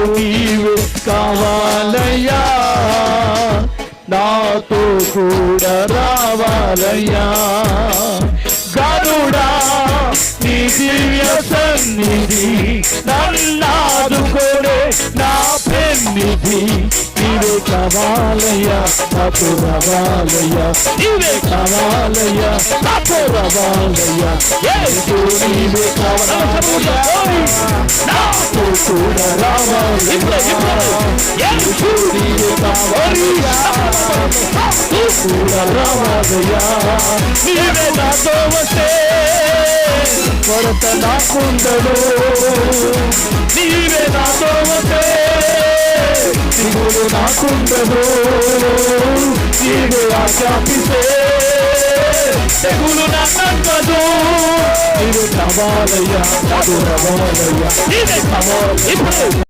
నీవే కావాలయ్యా, నాతో కూడా రావాలయ్యా. గరుడా నీ దివ్య సన్నిధి నన్నాదుకోడే నా పెన్నిధి, నీవే కావాలయ్యా, నాతో రావాలయ్యా, నీవే కావాలయ్యా, నాతో రావాలయ్యా. యేసు నీవే కావాలయ్యా, నాతో కూడా రావాలయ్యా. యేసు నీవే కావాలయ్యా, నాతో కూడా రావాలయ్యా. నీవే నాతో వస్తే కొరత నాకుండదు, నీవే నాతో వస్తే దిగులు నాకుండదు. నీవే ఆజ్ఞాపిస్తే తెగులు నాకంటదు. నీవే కావాలయ్యా, నాకు రావాలయ్యా, నీవే కావాలి.